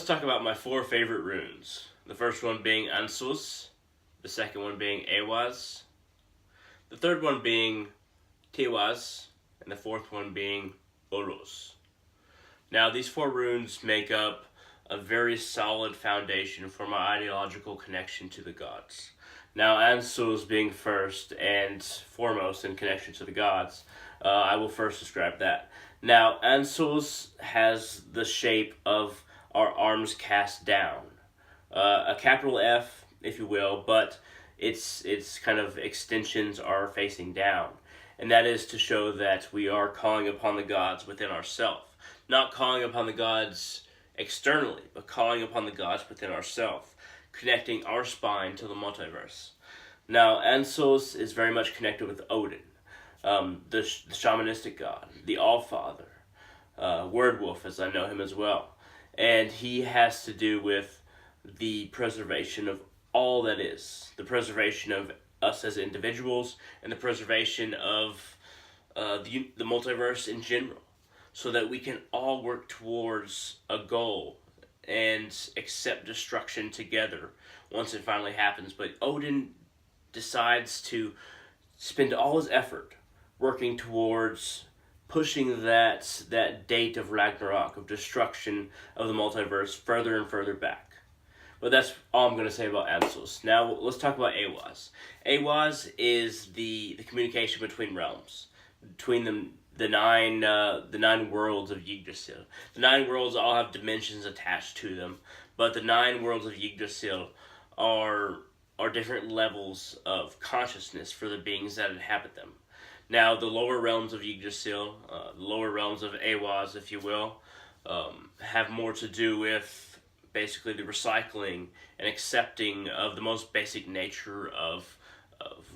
let's talk about my 4 favorite runes. The first one being Ansuz, the second one being Eihwaz, the third one being Tiwaz, and the fourth one being Uruz. Now, these 4 runes make up a very solid foundation for my ideological connection to the gods. Now, Ansuz being first and foremost in connection to the gods, I will first describe that. Now, Ansuz has the shape of our arms cast down. A capital F, if you will, but its kind of extensions are facing down. And that is to show that we are calling upon the gods within ourselves. Not calling upon the gods externally, but calling upon the gods within ourselves, connecting our spine to the multiverse. Now, Ansuz is very much connected with Odin, the shamanistic god, the Allfather, Wordwolf, as I know him as well. And he has to do with the preservation of all that is, the preservation of us as individuals, and the preservation of the multiverse in general, so that we can all work towards a goal and accept destruction together once it finally happens. But Odin decides to spend all his effort working towards pushing that date of Ragnarok, of destruction of the multiverse, further and further back. But that's all I'm going to say about Ansuz. Now, let's talk about Eihwaz. Eihwaz is the communication between realms, between the nine worlds of Yggdrasil. The 9 worlds all have dimensions attached to them, but the 9 worlds of Yggdrasil are different levels of consciousness for the beings that inhabit them. Now, the lower realms of Yggdrasil, the lower realms of Eihwaz, if you will, have more to do with basically the recycling and accepting of the most basic nature of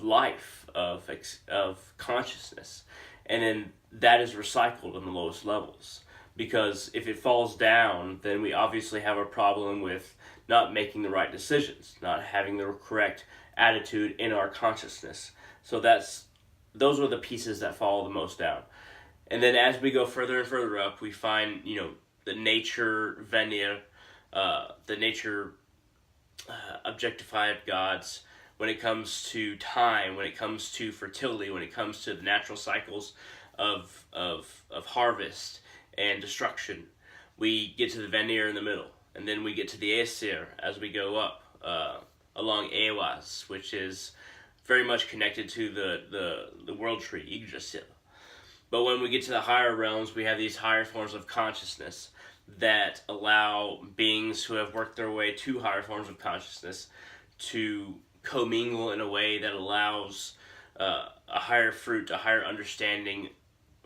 life, of consciousness. And then that is recycled in the lowest levels. Because if it falls down, then we obviously have a problem with not making the right decisions, not having the correct attitude in our consciousness. So those are the pieces that fall the most down. And then as we go further and further up, we find, the nature Vanir, the nature objectified gods, when it comes to time, when it comes to fertility, when it comes to the natural cycles of harvest and destruction. We get to the Vanir in the middle, and then we get to the Aesir as we go up along Eihwaz, which is very much connected to the world tree, Yggdrasil. But when we get to the higher realms, we have these higher forms of consciousness that allow beings who have worked their way to higher forms of consciousness to commingle in a way that allows a higher fruit, a higher understanding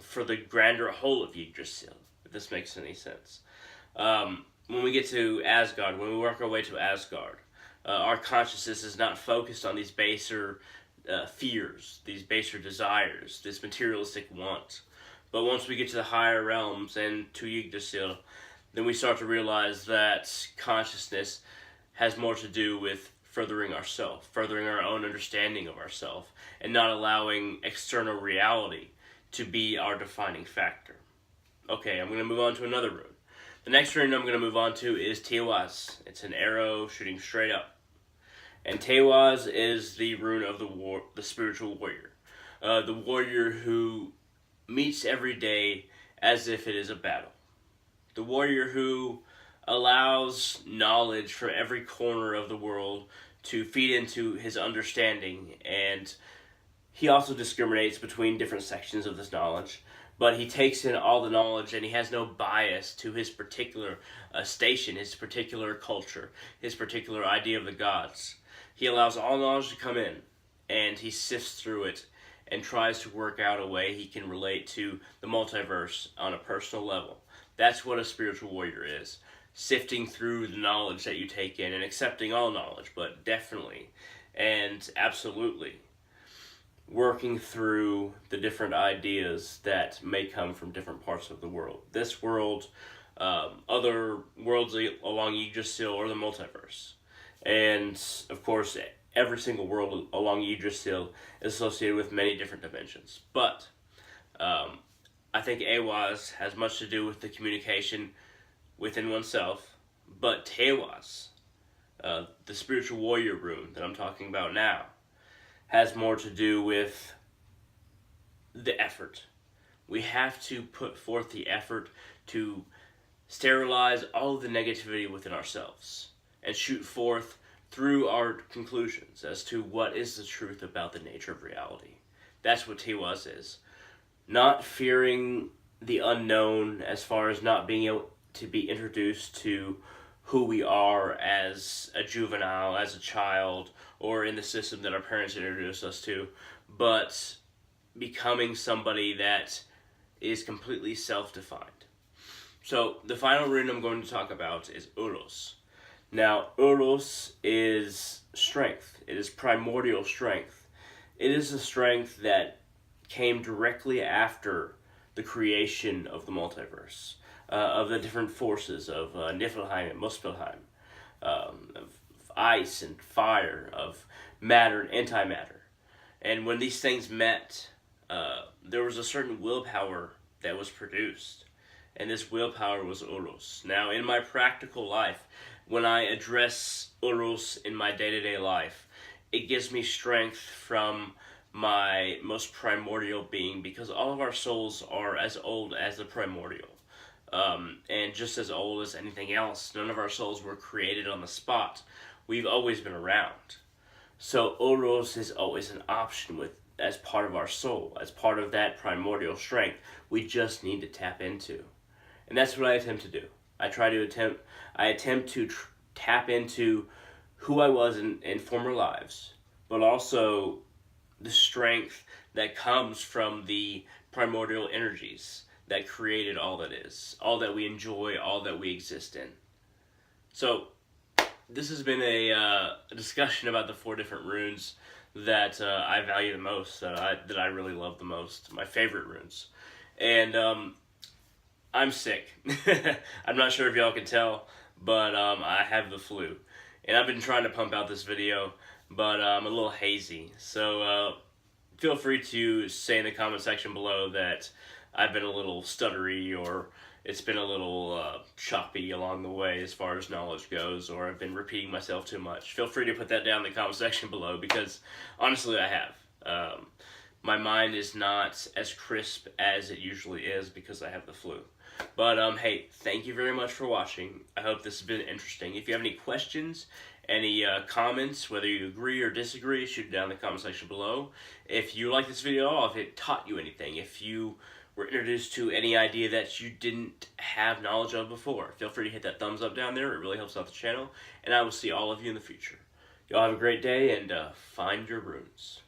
for the grander whole of Yggdrasil, if this makes any sense. When we get to Asgard, when we work our way to Asgard, our consciousness is not focused on these baser fears, these baser desires, this materialistic want. But once we get to the higher realms and to Yggdrasil, then we start to realize that consciousness has more to do with furthering ourselves, furthering our own understanding of ourselves, and not allowing external reality to be our defining factor. Okay, I'm going to move on to another rune. The next rune I'm going to move on to is Tiwaz. It's an arrow shooting straight up. And Tiwaz is the rune of the spiritual warrior. The warrior who meets every day as if it is a battle. The warrior who allows knowledge from every corner of the world to feed into his understanding, and he also discriminates between different sections of this knowledge, but he takes in all the knowledge and he has no bias to his particular station, his particular culture, his particular idea of the gods. He allows all knowledge to come in, and he sifts through it and tries to work out a way he can relate to the multiverse on a personal level. That's what a spiritual warrior is. Sifting through the knowledge that you take in and accepting all knowledge, but definitely and absolutely working through the different ideas that may come from different parts of the world. This world, other worlds along Yggdrasil, or the multiverse. And, of course, every single world along Yggdrasil is associated with many different dimensions. But I think Eihwaz has much to do with the communication within oneself, But Tiwaz, the spiritual warrior rune that I'm talking about now, has more to do with the effort. We have to put forth the effort to sterilize all of the negativity within ourselves and shoot forth through our conclusions as to what is the truth about the nature of reality. That's what Tiwaz is. Not fearing the unknown, as far as not being able to be introduced to who we are as a juvenile, as a child, or in the system that our parents introduced us to, but becoming somebody that is completely self-defined. So the final rune I'm going to talk about is Uruz. Now, Uruz is strength. It is primordial strength. It is a strength that came directly after the creation of the multiverse, of the different forces of Niflheim and Muspelheim, of ice and fire, of matter and antimatter. And when these things met, there was a certain willpower that was produced. And this willpower was Uruz. Now, in my practical life, when I address Uruz in my day-to-day life, it gives me strength from my most primordial being, because all of our souls are as old as the primordial. And just as old as anything else, none of our souls were created on the spot. We've always been around. So Uruz is always an option as part of our soul, as part of that primordial strength we just need to tap into. And that's what I attempt to do. I attempt to tap into who I was in former lives, but also the strength that comes from the primordial energies that created all that is, all that we enjoy, all that we exist in. So this has been a discussion about the 4 different runes that I value the most, that I really love the most, my favorite runes. And I'm sick. I'm not sure if y'all can tell, but I have the flu. And I've been trying to pump out this video, but I'm a little hazy. So feel free to say in the comment section below that I've been a little stuttery, or it's been a little choppy along the way as far as knowledge goes, or I've been repeating myself too much. Feel free to put that down in the comment section below, because honestly I have. My mind is not as crisp as it usually is because I have the flu. But hey, thank you very much for watching. I hope this has been interesting. If you have any questions, any comments, whether you agree or disagree, shoot it down in the comment section below. If you like this video at all, if it taught you anything, if you were introduced to any idea that you didn't have knowledge of before, feel free to hit that thumbs up down there. It really helps out the channel. And I will see all of you in the future. Y'all have a great day, and find your runes.